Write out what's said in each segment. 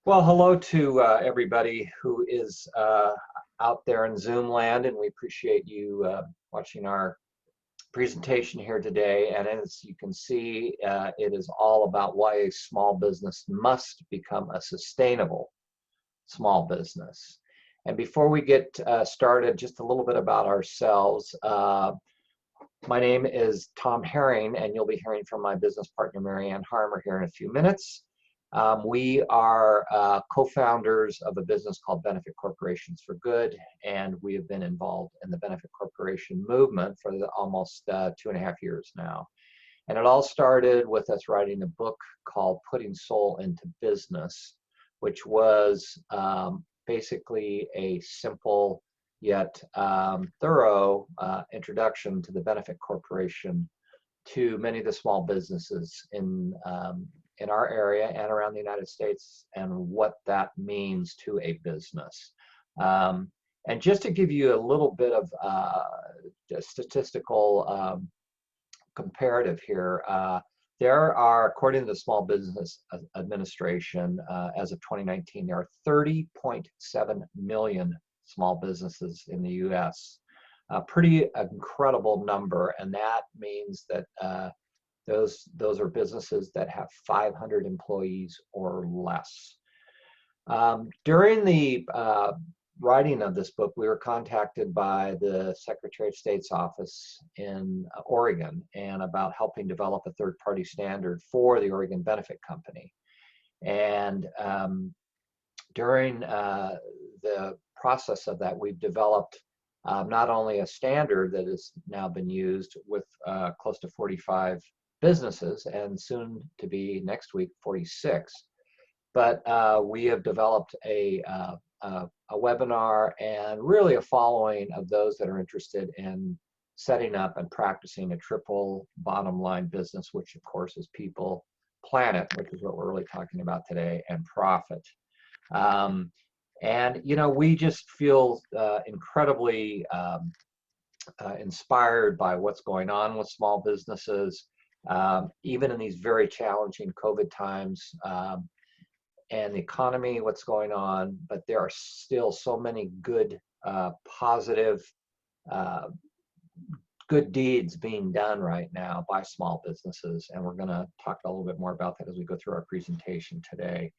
Well, hello to everybody who is out there in Zoom land, and we appreciate you watching our presentation here today. And as you can see, it is all about why a small business must become a sustainable small business. And before we get started, just a little bit about ourselves. My name is Tom Herring, and you'll be hearing from my business partner, Marianne Harmer, here in a few minutes. We are co-founders of a business called Benefit Corporations for Good, and we have been involved in the benefit corporation movement for almost 2.5 years now. And it all started with us writing a book called Putting Soul into Business, which was basically a simple yet thorough introduction to the benefit corporation to many of the small businesses in our area and around the United States, and what that means to a business. And just to give you a little bit of statistical comparative here, there are, according to the Small Business Administration, as of 2019, there are 30.7 million small businesses in the U.S. A pretty incredible number, and that means that those are businesses that have 500 employees or less. During the writing of this book, we were contacted by the Secretary of State's office in Oregon and about helping develop a third-party standard for the Oregon Benefit Company. And during the process of that, we've developed not only a standard that has now been used with close to 45 businesses, and soon to be next week 46, but we have developed a webinar and really a following of those that are interested in setting up and practicing a triple bottom line business, which of course is people, planet, which is what we're really talking about today, and profit. And you know, we just feel incredibly inspired by what's going on with small businesses, even in these very challenging COVID times, and the economy, what's going on, but there are still so many good, positive, good deeds being done right now by small businesses, and we're going to talk a little bit more about that as we go through our presentation today.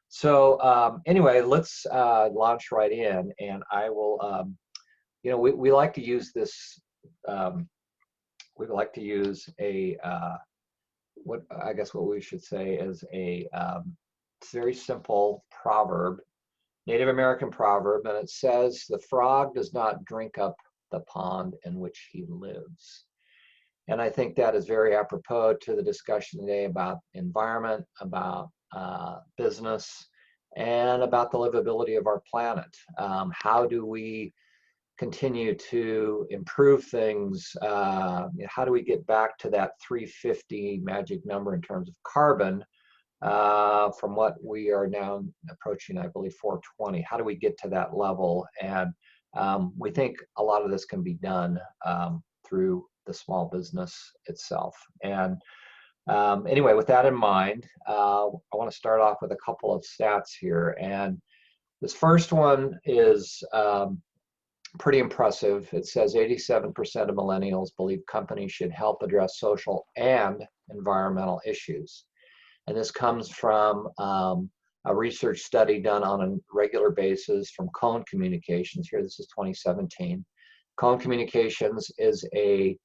So anyway, let's launch right in, and I will, you know, we like to use this, we like to use a, what I guess what we should say is a very simple proverb, Native American proverb, and it says, "The frog does not drink up the pond in which he lives." And I think that is very apropos to the discussion today about environment, about business, and about the livability of our planet. How do we continue to improve things? How do we get back to that 350 magic number in terms of carbon from what we are now approaching, I believe, 420? How do we get to that level? And we think a lot of this can be done through the small business itself. And anyway, with that in mind, I want to start off with a couple of stats here. And this first one is pretty impressive. It says 87% of millennials believe companies should help address social and environmental issues. And this comes from a research study done on a regular basis from Cone Communications. Here, this is 2017. Cone Communications is a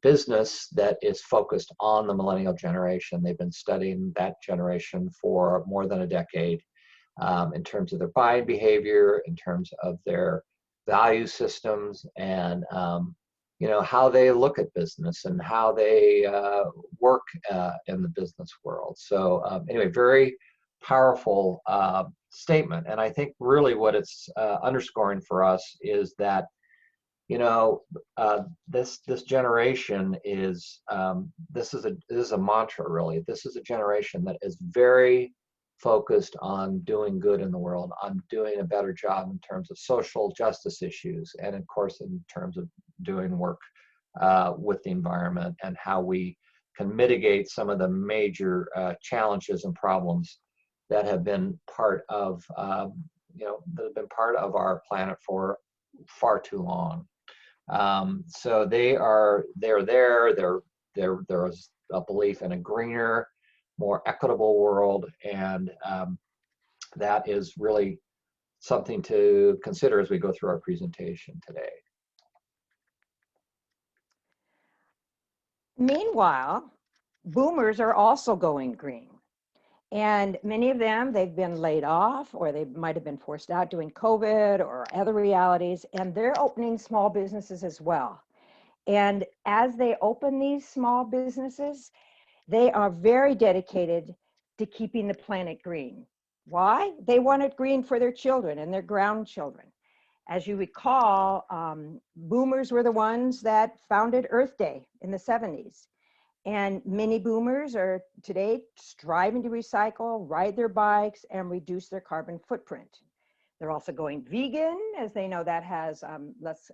business that is focused on the millennial generation. They've been studying that generation for more than a decade in terms of their buying behavior, in terms of their value systems, and you know, how they look at business and how they work in the business world. So anyway, very powerful statement. And I think really what it's underscoring for us is that, you know, this generation is this is a mantra, really. This is a generation that is very focused on doing good in the world, on doing a better job in terms of social justice issues, and of course in terms of doing work with the environment and how we can mitigate some of the major challenges and problems that have been part of, that have been part of our planet for far too long. So they're there. There's a belief in a greener, more equitable world, and that is really something to consider as we go through our presentation today. Meanwhile, boomers are also going green. And many of them, they've been laid off, or they might have been forced out during COVID or other realities, and they're opening small businesses as well. And as they open these small businesses, they are very dedicated to keeping the planet green. Why? They want it green for their children and their grandchildren. As you recall, boomers were the ones that founded Earth Day in the 70s. And many boomers are today striving to recycle, ride their bikes, and reduce their carbon footprint. They're also going vegan, as they know that has less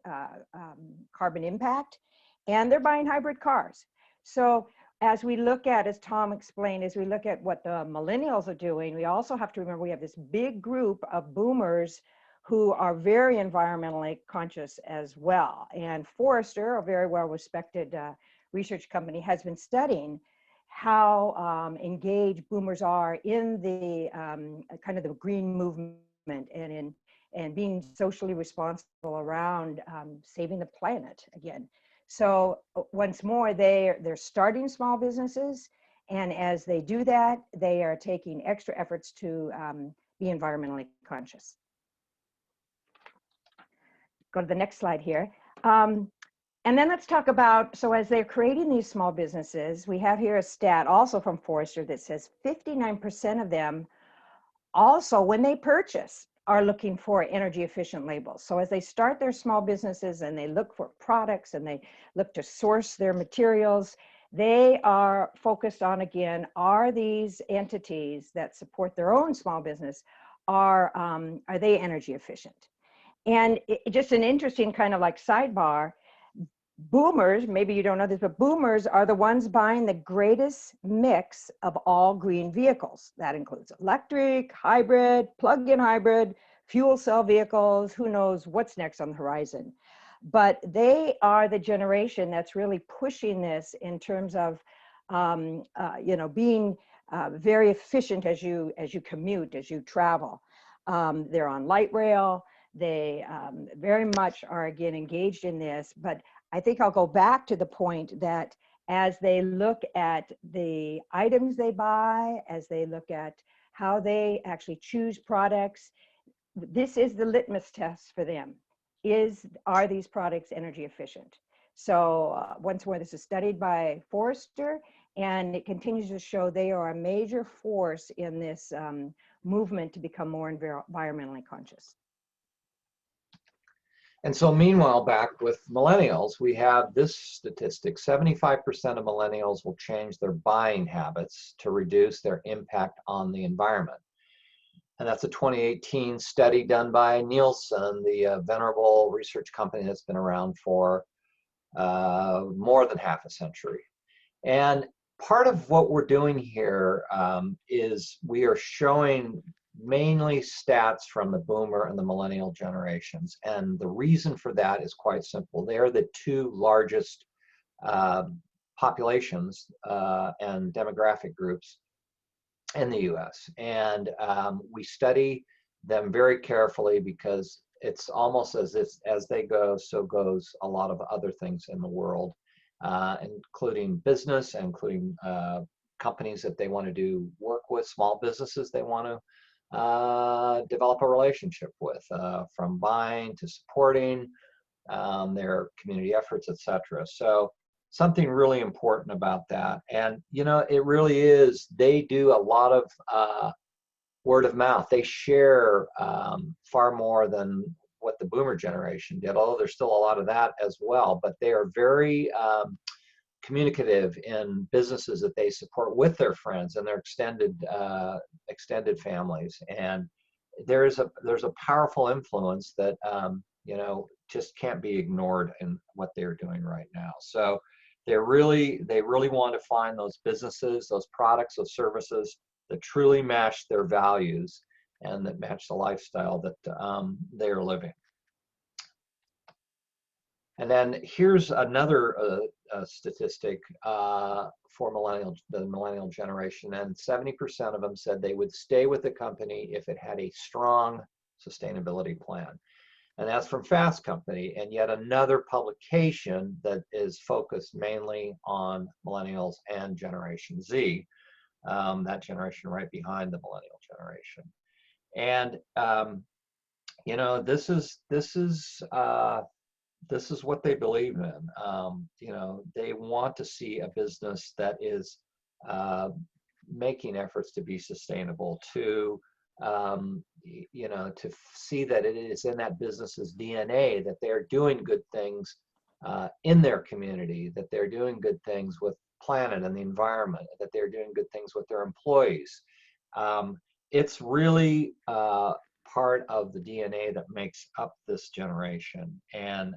carbon impact. And they're buying hybrid cars. So as we look at, as Tom explained, as we look at what the millennials are doing, we also have to remember we have this big group of boomers who are very environmentally conscious as well. And Forrester, a very well-respected research company, has been studying how engaged boomers are in the kind of the green movement and being socially responsible around saving the planet again. So once more, they're starting small businesses, and as they do that, they are taking extra efforts to be environmentally conscious. Go to the next slide here. And then let's talk about, so as they're creating these small businesses, we have here a stat also from Forrester that says 59% of them also, when they purchase, are looking for energy efficient labels. So as they start their small businesses and they look for products and they look to source their materials, they are focused on, again, are these entities that support their own small business, are they energy efficient? And just an interesting kind of like sidebar, boomers, maybe you don't know this, but boomers are the ones buying the greatest mix of all green vehicles. That includes electric, hybrid, plug-in hybrid, fuel cell vehicles, who knows what's next on the horizon. But they are the generation that's really pushing this in terms of, being very efficient as you commute, as you travel. They're on light rail. They very much are, again, engaged in this, but I think I'll go back to the point that as they look at the items they buy, as they look at how they actually choose products, this is the litmus test for them. Are these products energy efficient? So once more, this is studied by Forrester, and it continues to show they are a major force in this movement to become more environmentally conscious. And so meanwhile, back with millennials, we have this statistic: 75% of millennials will change their buying habits to reduce their impact on the environment. And that's a 2018 study done by Nielsen, the venerable research company that's been around for more than half a century. And part of what we're doing here is we are showing mainly stats from the boomer and the millennial generations. And the reason for that is quite simple. They're the two largest populations and demographic groups in the US. And we study them very carefully because it's almost as they go, so goes a lot of other things in the world, including business, including companies that they want to do work with, small businesses they want to develop a relationship with, from buying to supporting their community efforts, etc. So something really important about that. And it really is, they do a lot of word of mouth. They share far more than what the boomer generation did, although there's still a lot of that as well. But they are very communicative in businesses that they support with their friends and their extended families. And there's a powerful influence that just can't be ignored in what they're doing right now. So they really want to find those businesses, those products, those services that truly match their values and that match the lifestyle that they are living. And then here's another statistic for the millennial generation, and 70% of them said they would stay with the company if it had a strong sustainability plan. And that's from Fast Company, and yet another publication that is focused mainly on millennials and Generation Z, that generation right behind the millennial generation. And you know, this is what they believe in. You know, they want to see a business that is making efforts to be sustainable, to you know, to see that it is in that business's DNA that they're doing good things in their community, that they're doing good things with planet and the environment, that they're doing good things with their employees. It's really part of the DNA that makes up this generation, and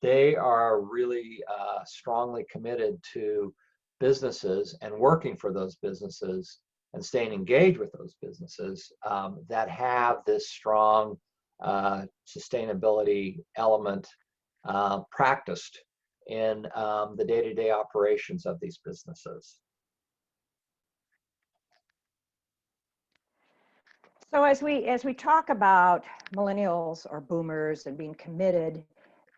they are really strongly committed to businesses and working for those businesses and staying engaged with those businesses that have this strong sustainability element practiced in the day-to-day operations of these businesses. So as we talk about millennials or boomers and being committed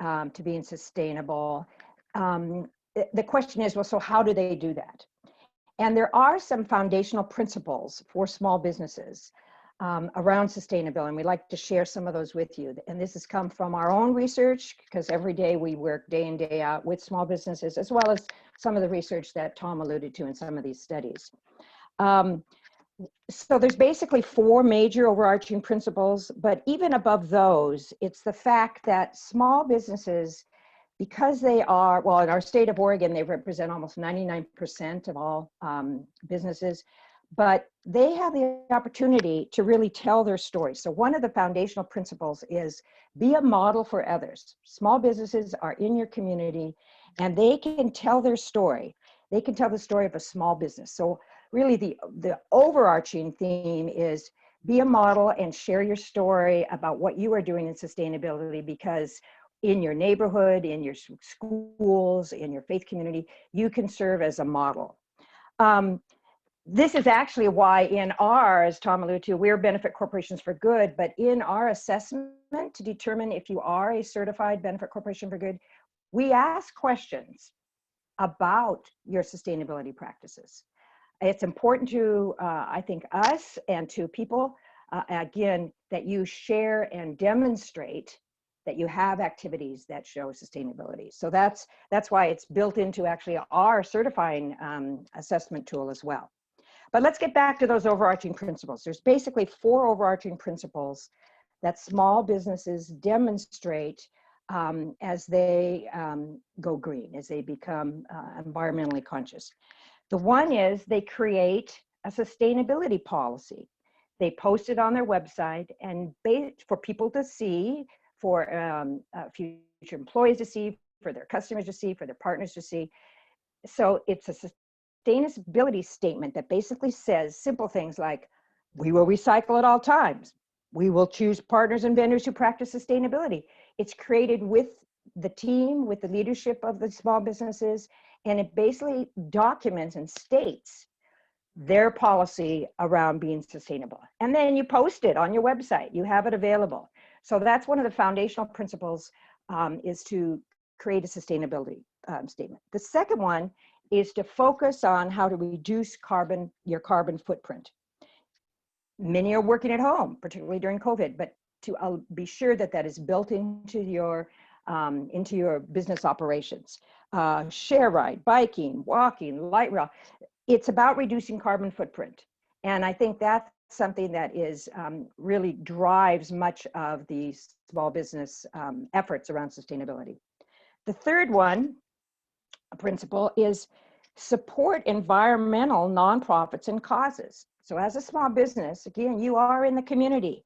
to being sustainable, the question is, well, so how do they do that? And there are some foundational principles for small businesses around sustainability, and we'd like to share some of those with you. And this has come from our own research, because every day we work day in, day out with small businesses, as well as some of the research that Tom alluded to in some of these studies. So there's basically 4 major overarching principles, but even above those, it's the fact that small businesses, because they are, well, in our state of Oregon, they represent almost 99% of all businesses, but they have the opportunity to really tell their story. So one of the foundational principles is be a model for others. Small businesses are in your community and they can tell their story. They can tell the story of a small business. So really the overarching theme is be a model and share your story about what you are doing in sustainability, because in your neighborhood, in your schools, in your faith community, you can serve as a model. This is actually why in our, as Tom alluded to, we're Benefit Corporations for Good, but in our assessment to determine if you are a certified Benefit Corporation for Good, we ask questions about your sustainability practices. It's important to, I think, us and to people, again, that you share and demonstrate that you have activities that show sustainability. So that's why it's built into actually our certifying assessment tool as well. But let's get back to those overarching principles. There's basically 4 overarching principles that small businesses demonstrate as they go green, as they become environmentally conscious. The one is they create a sustainability policy. They post it on their website and for people to see, for future employees to see, for their customers to see, for their partners to see. So it's a sustainability statement that basically says simple things like, we will recycle at all times. We will choose partners and vendors who practice sustainability. It's created with the team, with the leadership of the small businesses, and it basically documents and states their policy around being sustainable. And then you post it on your website. You have it available. So that's one of the foundational principles, is to create a sustainability statement. The second one is to focus on how to reduce your carbon footprint. Many are working at home, particularly during COVID, but to be sure that that is built into your business operations. Share ride, biking, walking, light rail. It's about reducing carbon footprint. And I think that's something that is really drives much of the small business efforts around sustainability. The third one, principle, is support environmental nonprofits and causes. So as a small business, again, you are in the community.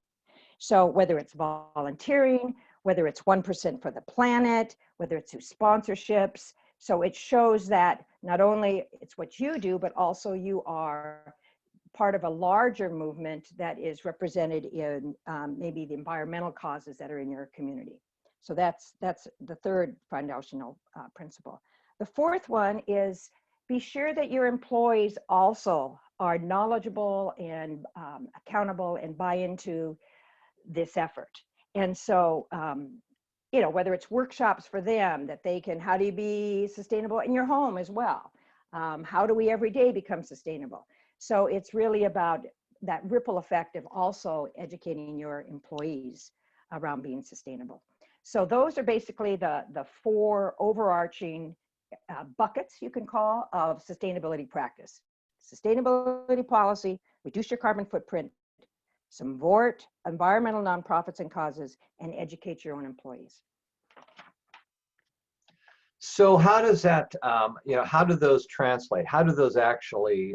So whether it's volunteering, whether it's 1% for the planet, whether it's through sponsorships. So it shows that not only it's what you do, but also you are part of a larger movement that is represented in maybe the environmental causes that are in your community. So that's the third foundational principle. The fourth one is be sure that your employees also are knowledgeable and accountable and buy into this effort. And so, you know, whether it's workshops for them that they can, how do you be sustainable in your home as well? How do we every day become sustainable? So it's really about that ripple effect of also educating your employees around being sustainable. So those are basically the four overarching buckets, you can call, of sustainability practice. Sustainability policy, reduce your carbon footprint, support environmental nonprofits and causes, and educate your own employees. So how does that, you know, how do those translate? How do those actually,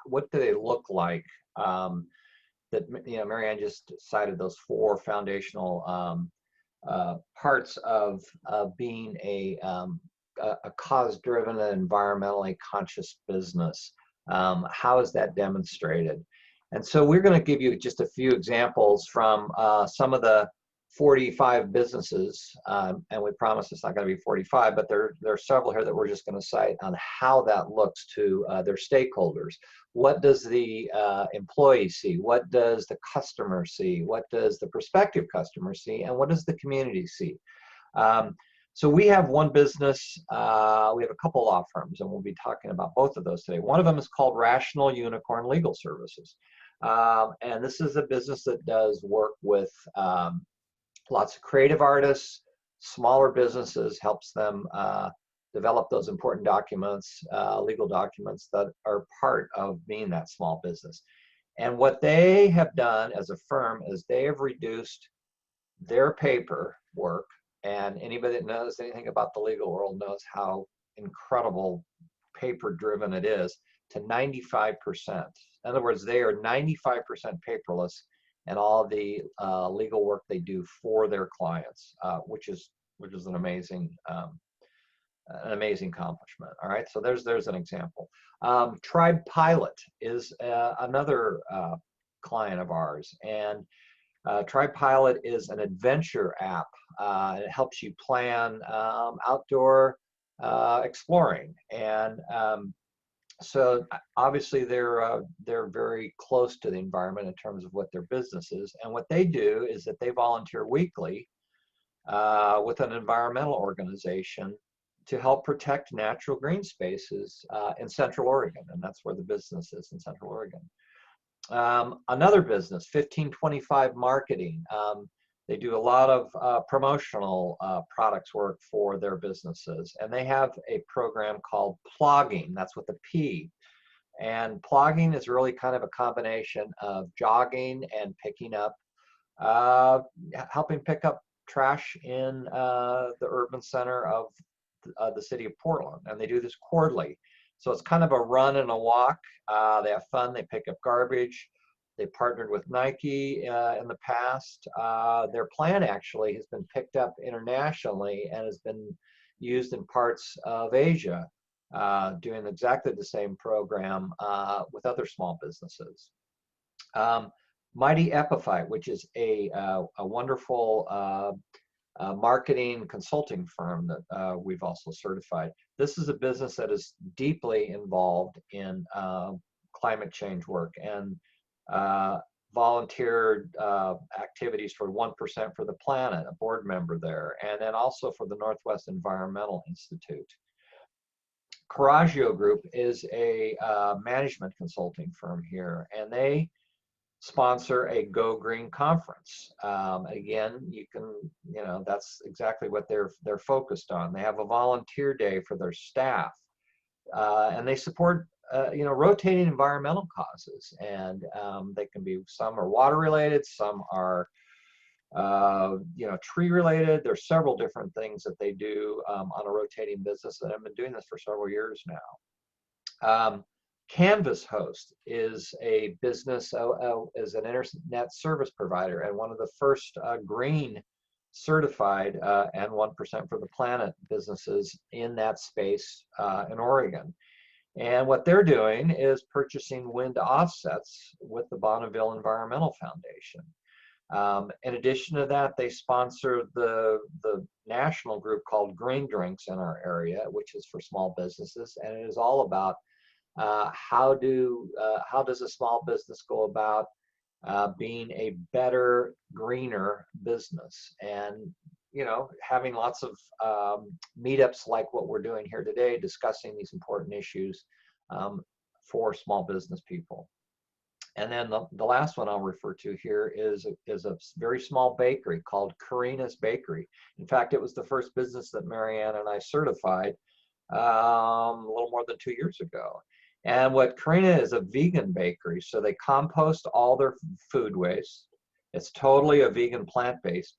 what do they look like? That, you know, Marianne just cited those four foundational parts of being a cause-driven and environmentally conscious business. How is that demonstrated? And so we're going to give you just a few examples from some of the 45 businesses, and we promise it's not going to be 45, but there are several here that we're just going to cite on how that looks to their stakeholders. What does the employee see? What does the customer see? What does the prospective customer see? And what does the community see? So we have one business, we have a couple law firms, and we'll be talking about both of those today. One of them is called Rational Unicorn Legal Services. And this is a business that does work with lots of creative artists, smaller businesses, helps them develop those important documents, legal documents that are part of being that small business. And what they have done as a firm is they have reduced their paperwork, and anybody that knows anything about the legal world knows how incredible paper-driven it is, to 95%. In other words, they are 95% paperless and all the legal work they do for their clients, which is an amazing accomplishment. All right, so there's an example. Tribe Pilot is another client of ours, and Tribe Pilot is an adventure app. It helps you plan outdoor exploring, and so obviously they're very close to the environment in terms of what their business is. And what they do is that they volunteer weekly with an environmental organization to help protect natural green spaces in Central Oregon, and that's where the business is, in Central Oregon. Another business, 1525 Marketing. They do a lot of promotional products work for their businesses, and they have a program called Plogging. That's with a P. And plogging is really kind of a combination of jogging and picking up, helping pick up trash in the urban center of the city of Portland. And they do this quarterly. So it's kind of a run and a walk. They have fun, they pick up garbage. They partnered with Nike in the past. Their plan actually has been picked up internationally and has been used in parts of Asia, doing exactly the same program with other small businesses. Mighty Epiphyte, which is a wonderful marketing consulting firm that we've also certified. This is a business that is deeply involved in climate change work and volunteered activities for 1% for the Planet, a board member there, and then also for the Northwest Environmental Institute. Coraggio Group is a management consulting firm here, and they sponsor a Go Green conference. Again, that's exactly what they're focused on. They have a volunteer day for their staff, and they support rotating environmental causes, and they can be, some are water related, some are tree related. There's several different things that they do on a rotating business, and I've been doing this for several years now. Canvas Host is a business, is an internet service provider, and one of the first green certified and 1% for the Planet businesses in that space in Oregon. And what they're doing is purchasing wind offsets with the Bonneville Environmental Foundation. In addition to that, they sponsor the national group called Green Drinks in our area, which is for small businesses, and it is all about how does a small business go about being a better, greener business, and having lots of meetups like what we're doing here today, discussing these important issues for small business people. And then the last one I'll refer to here is a very small bakery called Karina's Bakery. In fact, it was the first business that Marianne and I certified a little more than 2 years ago. And what Karina is a vegan bakery, so they compost all their food waste. It's totally a vegan plant-based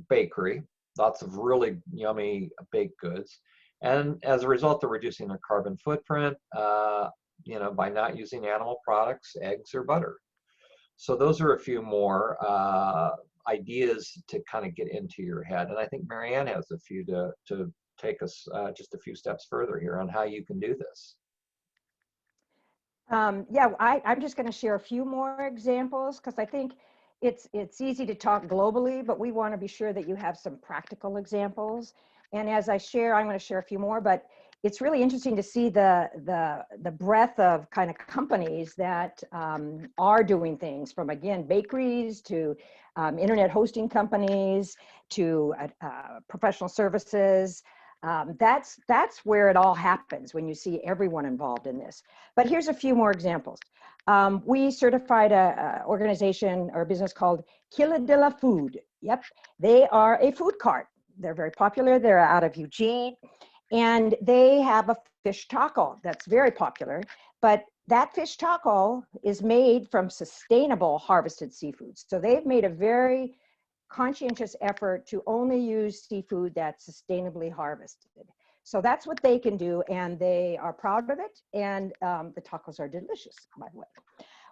bakery, lots of really yummy baked goods. And as a result, they're reducing their carbon footprint, by not using animal products, eggs, or butter. So those are a few more ideas to kind of get into your head. And I think Marianne has a few to take us just a few steps further here on how you can do this. Yeah, I'm just going to share a few more examples because I think it's easy to talk globally, but we want to be sure that you have some practical examples. And as I share, I'm going to share a few more, but it's really interesting to see the breadth of kind of companies that are doing things, from, again, bakeries to internet hosting companies to professional services. That's where it all happens when you see everyone involved in this. But here's a few more examples. We certified a organization or a business called Killa de la Food. Yep, they are a food cart. They're very popular. They're out of Eugene, and they have a fish taco that's very popular. But that fish taco is made from sustainable harvested seafood. So they've made a very conscientious effort to only use seafood that's sustainably harvested. So that's what they can do, and they are proud of it, and the tacos are delicious, by the way.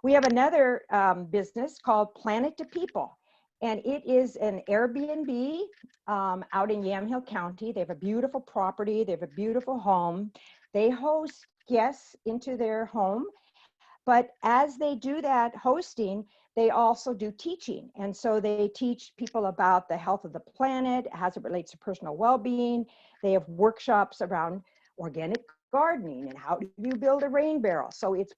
We have another business called Planet to People, and it is an Airbnb out in Yamhill County. They have a beautiful property. They have a beautiful home. They host guests into their home, but as they do that hosting, they also do teaching. And so they teach people about the health of the planet, as it relates to personal well-being. They have workshops around organic gardening and how do you build a rain barrel. So it's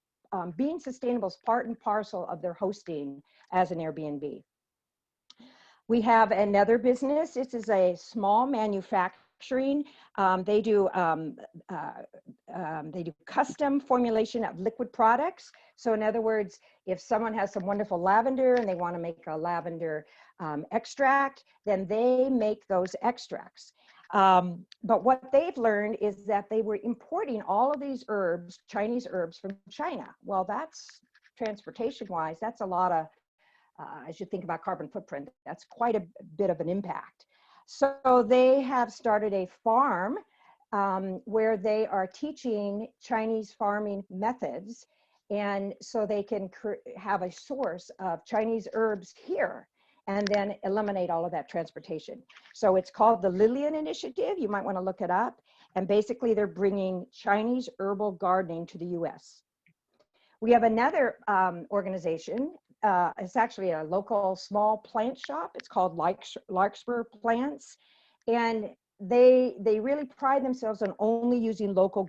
being sustainable is part and parcel of their hosting as an Airbnb. We have another business. This is a small manufacturing. They do custom formulation of liquid products. So in other words, if someone has some wonderful lavender and they want to make a lavender extract, then they make those extracts. But what they've learned is that they were importing all of these herbs, Chinese herbs, from China. Well, that's transportation-wise, that's a lot of, as you think about carbon footprint, that's quite a bit of an impact. So they have started a farm where they are teaching Chinese farming methods, and so they can have a source of Chinese herbs here and then eliminate all of that transportation. So it's called the Lillian Initiative. You might want to look it up. And basically they're bringing Chinese herbal gardening to the US. We have another organization. It's actually a local small plant shop. It's called Larkspur Plants. And they really pride themselves on only using local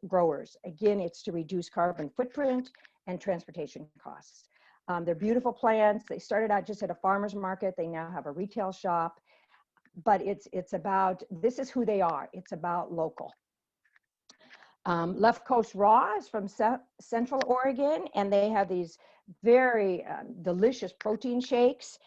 growers. Again, it's to reduce carbon footprint and transportation costs. They're beautiful plants. They started out just at a farmer's market. They now have a retail shop. But it's about, this is who they are. It's about local. Left Coast Raw is from Central Oregon, and they have these very delicious protein shakes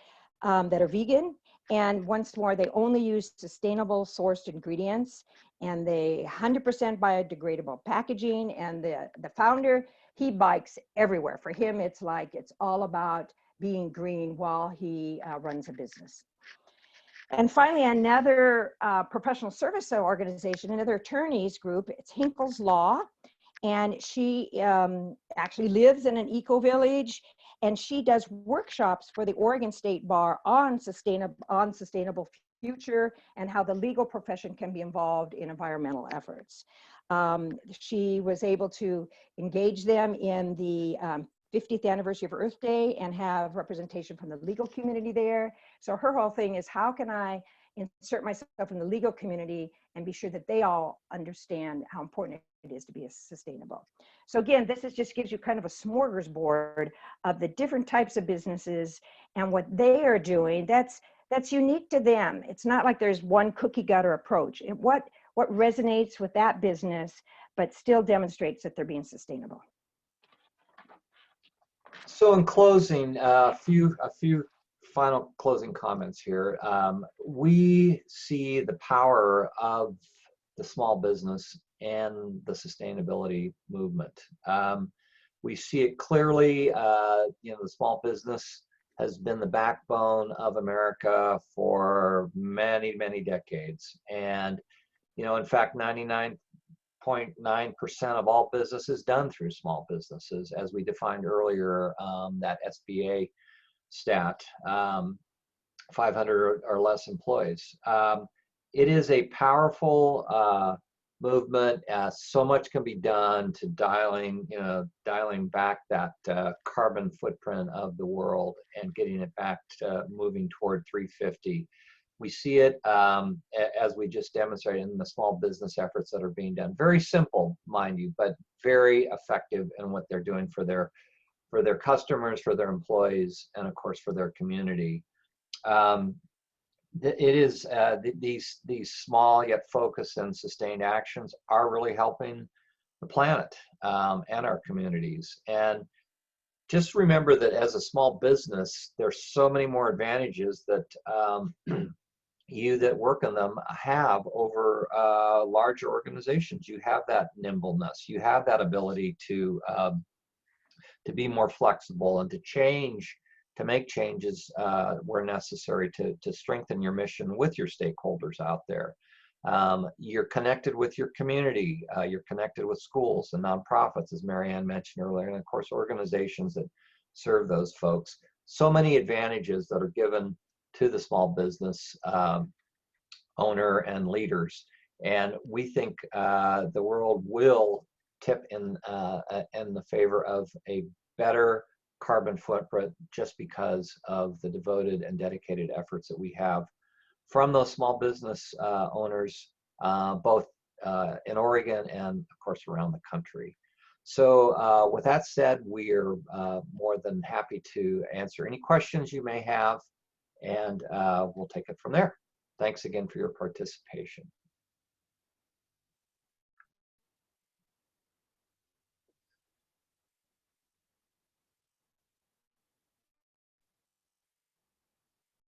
that are vegan. And once more, they only use sustainable sourced ingredients, and they 100% biodegradable packaging. And the founder, he bikes everywhere. For him, it's like, it's all about being green while he runs a business. And finally, another professional service organization, another attorneys group, it's Hinkle's Law. And she actually lives in an eco-village, and she does workshops for the Oregon State Bar on sustainable future and how the legal profession can be involved in environmental efforts. She was able to engage them in the 50th anniversary of Earth Day and have representation from the legal community there. So her whole thing is, how can I insert myself in the legal community and be sure that they all understand how important it is to be sustainable. So again, this just gives you kind of a smorgasbord of the different types of businesses and what they are doing. That's unique to them. It's not like there's one cookie cutter approach. What resonates with that business, but still demonstrates that they're being sustainable. So in closing, a few final closing comments here. We see the power of the small business and the sustainability movement. We see it clearly. The small business has been the backbone of America for many, many decades. And, in fact, 99.9% of all business is done through small businesses, as we defined earlier, that SBA stat, 500 or less employees. It is a powerful movement. So much can be done to dialing back that carbon footprint of the world and getting it back to moving toward 350. We see it, as we just demonstrated, in the small business efforts that are being done. Very simple, mind you, but very effective in what they're doing for their customers, for their employees, and of course for their community. It is these small yet focused and sustained actions are really helping the planet and our communities. And just remember that as a small business, there's so many more advantages that you that work in them have over larger organizations. You have that nimbleness. You have that ability to be more flexible and to make changes where necessary to strengthen your mission with your stakeholders out there. You're connected with your community. You're connected with schools and nonprofits, as Marianne mentioned earlier, and of course organizations that serve those folks. So many advantages that are given to the small business owner and leaders. And we think the world will tip in the favor of a better carbon footprint just because of the devoted and dedicated efforts that we have from those small business owners, both in Oregon and of course around the country. So with that said, we are more than happy to answer any questions you may have, and we'll take it from there. Thanks again for your participation.